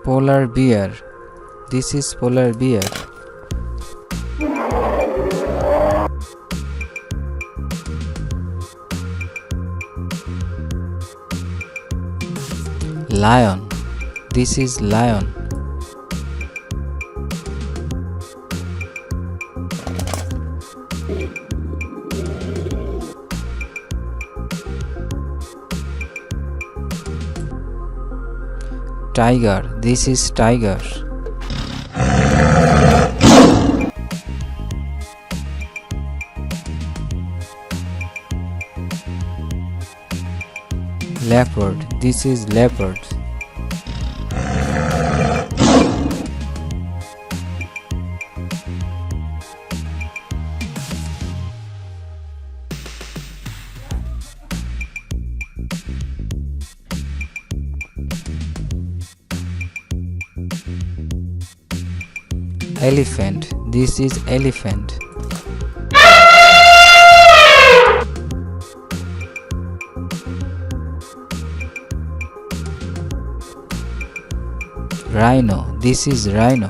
Polar bear. This is polar bear. Lion. This is lion. Tiger. This is tiger. Leopard. This is leopard. Elephant. This is elephant. Rhino. This is rhino.